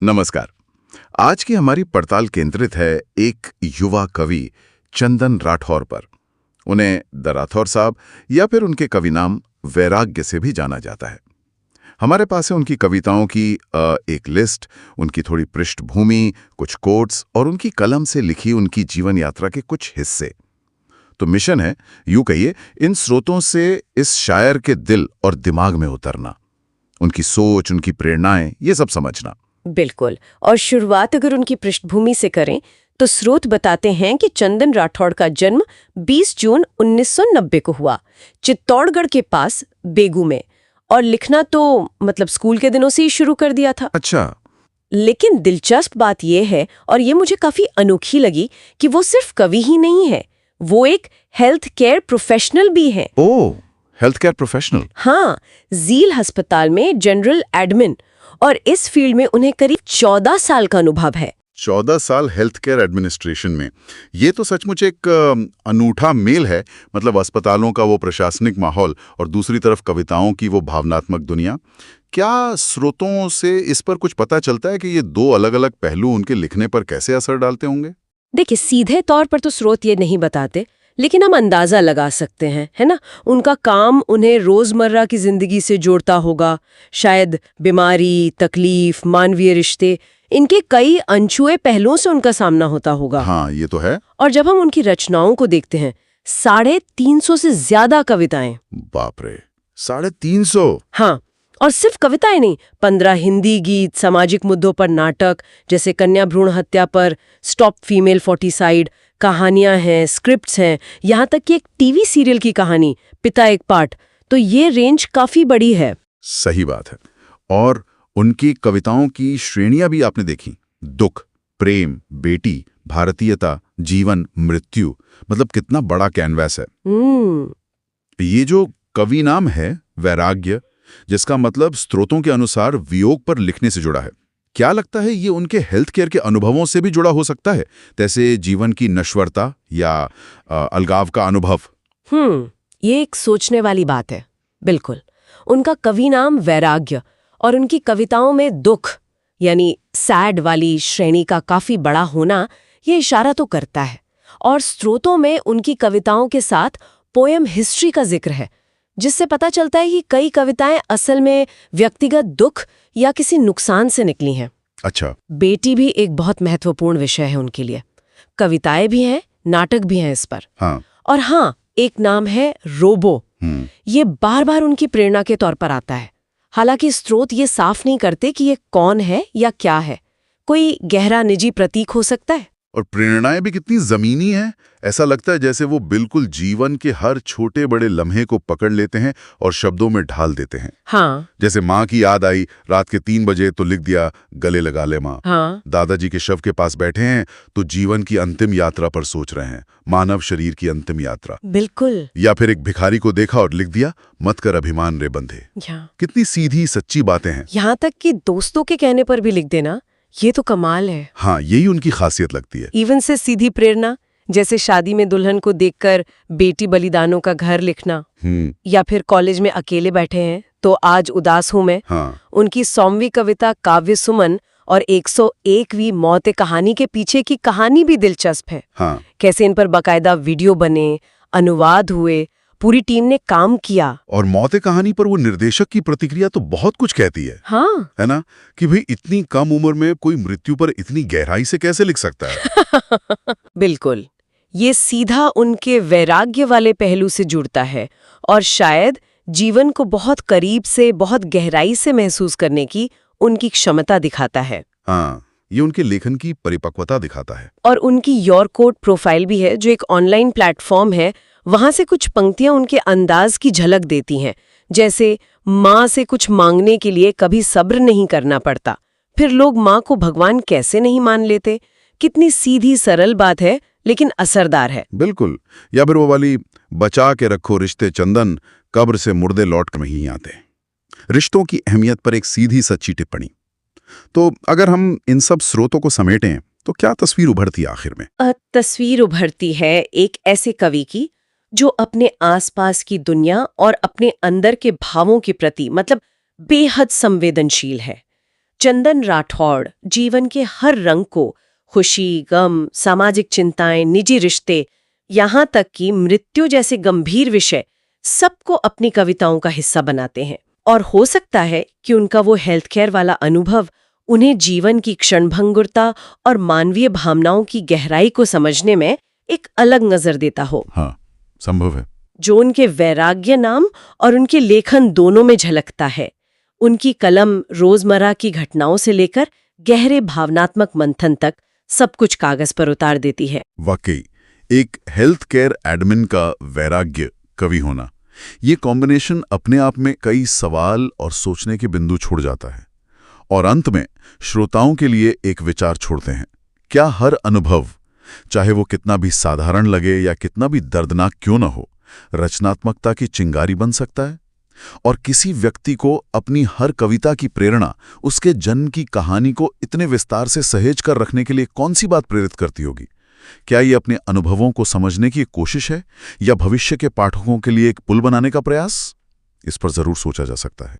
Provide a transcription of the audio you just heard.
नमस्कार। आज की हमारी पड़ताल केंद्रित है एक युवा कवि चंदन राठौर पर। उन्हें द राठौर साहब या फिर उनके कवि नाम वैराग्य से भी जाना जाता है। हमारे पास है उनकी कविताओं की एक लिस्ट, उनकी थोड़ी पृष्ठभूमि, कुछ कोट्स और उनकी कलम से लिखी उनकी जीवन यात्रा के कुछ हिस्से। तो मिशन है, यूं कहिए, इन स्रोतों से इस शायर के दिल और दिमाग में उतरना, उनकी सोच, उनकी प्रेरणाएं, ये सब समझना। बिल्कुल। और शुरुआत अगर उनकी पृष्ठभूमि से करें तो स्रोत बताते हैं कि चंदन राठौड़ का जन्म 20 जून 1990 को हुआ, चित्तौड़गढ़ के पास बेगू में। और लिखना तो मतलब स्कूल के दिनों से ही शुरू कर दिया था। अच्छा। लेकिन दिलचस्प बात यह है, और ये मुझे काफी अनोखी लगी, कि वो सिर्फ कवि ही नहीं है, वो एक हेल्थ केयर प्रोफेशनल भी है। ओह, हेल्थ केयर प्रोफेशनल। हाँ, झील अस्पताल में जनरल एडमिन, और इस फील्ड में उन्हें करीब 14 साल का अनुभव है। 14 साल हेल्थ केयर एडमिनिस्ट्रेशन में, ये तो सचमुच एक अनूठा मेल है। मतलब अस्पतालों का वो प्रशासनिक माहौल और दूसरी तरफ कविताओं की वो भावनात्मक दुनिया। क्या स्रोतों से इस पर कुछ पता चलता है कि ये दो अलग अलग पहलू उनके लिखने पर कैसे असर डालते होंगे? देखिए, सीधे तौर पर तो स्रोत ये नहीं बताते, लेकिन हम अंदाजा लगा सकते हैं, है ना। उनका काम उन्हें रोजमर्रा की जिंदगी से जोड़ता होगा। शायद बीमारी, तकलीफ, मानवीय रिश्ते, इनके कई अनछुए पहलुओं से उनका सामना होता होगा। हाँ, ये तो है। और जब हम उनकी रचनाओं को देखते हैं, 350 से ज्यादा कविताएं। बाप रे, 350! हाँ, और सिर्फ कविताएं नहीं, 15 हिंदी गीत, सामाजिक मुद्दों पर नाटक जैसे कन्या भ्रूण हत्या पर स्टॉप फीमेल फोर्टिसाइड, कहानियां हैं, स्क्रिप्ट्स हैं, यहाँ तक कि एक टीवी सीरियल की कहानी पिता एक पार्ट। तो ये रेंज काफी बड़ी है। सही बात है। और उनकी कविताओं की श्रेणियां भी आपने देखी। दुख, प्रेम, बेटी, भारतीयता, जीवन, मृत्यु। मतलब कितना बड़ा कैनवास है। ये जो कवि नाम है वैराग्य, जिसका मतलब स्रोतों के अनुसार वियोग पर लिखने से जुड़ा है, क्या लगता है ये उनके हेल्थ केयर के अनुभवों से भी जुड़ा हो सकता है? जैसे जीवन की नश्वरता या अलगाव का अनुभव। ये एक सोचने वाली बात है। बिल्कुल। उनका कवि नाम वैराग्य और उनकी कविताओं में दुख यानी सैड वाली श्रेणी का काफी बड़ा होना, ये इशारा तो करता है। और स्रोतों में उनकी कविताओं के साथ पोएम हिस्ट्री का जिक्र है, जिससे पता चलता है कि कई कविताएं असल में व्यक्तिगत दुख या किसी नुकसान से निकली हैं। अच्छा। बेटी भी एक बहुत महत्वपूर्ण विषय है उनके लिए। कविताएं भी हैं, नाटक भी हैं इस पर। हाँ। और हाँ, एक नाम है रोबो। ये बार बार उनकी प्रेरणा के तौर पर आता है। हालांकि स्रोत ये साफ नहीं करते कि ये कौन है या क्या है। कोई गहरा निजी प्रतीक हो सकता है। और प्रेरणाएं भी कितनी जमीनी हैं। ऐसा लगता है जैसे वो बिल्कुल जीवन के हर छोटे बड़े लम्हे को पकड़ लेते हैं और शब्दों में ढाल देते हैं। हाँ। जैसे माँ की याद आई रात के 3 बजे तो लिख दिया, गले लगा ले माँ। हाँ। दादाजी के शव के पास बैठे हैं तो जीवन की अंतिम यात्रा पर सोच रहे हैं, मानव शरीर की अंतिम यात्रा। बिल्कुल। या फिर एक भिखारी को देखा और लिख दिया, मत कर अभिमान रे बंधे। कितनी सीधी सच्ची बातें हैं। यहाँ तक कि दोस्तों के कहने पर भी लिख देना, ये तो कमाल है। हाँ, यही उनकी खासियत लगती है। इवन से सीधी प्रेरणा, जैसे शादी में दुल्हन को देखकर बेटी बलिदानों का घर लिखना, या फिर कॉलेज में अकेले बैठे हैं तो आज उदास हूं मैं। हाँ। उनकी 100वीं कविता काव्य सुमन और 101वीं मौत कहानी के पीछे की कहानी भी दिलचस्प है। हाँ। कैसे इन पर बाकायदा वीडियो बने, अनुवाद हुए, पूरी टीम ने काम किया। और मौत कहानी पर वो निर्देशक की प्रतिक्रिया तो बहुत कुछ कहती है। हाँ। है ना, कि भाई इतनी कम उम्र में कोई मृत्यु पर इतनी गहराई से कैसे लिख सकता है। बिल्कुल। ये सीधा उनके वैराग्य वाले पहलू से जुड़ता है और शायद जीवन को बहुत करीब से, बहुत गहराई से महसूस करने की उनकी क्षमता दिखाता है। हाँ, ये उनके लेखन की परिपक्वता दिखाता है। और उनकी योर कोट प्रोफाइल भी है, जो एक ऑनलाइन प्लेटफॉर्म है। वहां से कुछ पंक्तियां उनके अंदाज की झलक देती हैं, जैसे माँ से कुछ मांगने के लिए कभी सब्र नहीं करना पड़ता, फिर लोग माँ को भगवान कैसे नहीं मान लेते। कितनी सीधी सरल बात है, लेकिन असरदार है। बिल्कुल। या फिर वो वाली, बचा के रखो रिश्ते चंदन, कब्र से मुर्दे लौट कर नहीं आते। रिश्तों की अहमियत पर एक सीधी सच्ची टिप्पणी। तो अगर हम इन सब स्रोतों को समेटें तो क्या तस्वीर उभरती आखिर में? तस्वीर उभरती है एक ऐसे कवि की जो अपने आसपास की दुनिया और अपने अंदर के भावों के प्रति मतलब बेहद संवेदनशील है। चंदन राठौड़ जीवन के हर रंग को, खुशी, गम, सामाजिक चिंताएं, निजी रिश्ते, यहाँ तक कि मृत्यु जैसे गंभीर विषय सबको अपनी कविताओं का हिस्सा बनाते हैं। और हो सकता है कि उनका वो हेल्थ केयर वाला अनुभव उन्हें जीवन की क्षणभंगुरता और मानवीय भावनाओं की गहराई को समझने में एक अलग नजर देता हो। हाँ, संभव है। जो उनके वैराग्य नाम और उनके लेखन दोनों में झलकता है। उनकी कलम रोजमर्रा की घटनाओं से लेकर गहरे भावनात्मक मंथन तक सब कुछ कागज पर उतार देती है। वाकई एक हेल्थ केयर एडमिन का वैराग्य कवि होना, ये कॉम्बिनेशन अपने आप में कई सवाल और सोचने के बिंदु छोड़ जाता है और अंत में श्रोताओं के लिए एक विचार छोड़ते हैं। क्या हर अनुभव, चाहे वो कितना भी साधारण लगे या कितना भी दर्दनाक क्यों न हो, रचनात्मकता की चिंगारी बन सकता है? और किसी व्यक्ति को अपनी हर कविता की प्रेरणा उसके जन्म की कहानी को इतने विस्तार से सहेज कर रखने के लिए कौन सी बात प्रेरित करती होगी? क्या ये अपने अनुभवों को समझने की एक कोशिश है या भविष्य के पाठकों के लिए एक पुल बनाने का प्रयास? इस पर जरूर सोचा जा सकता है।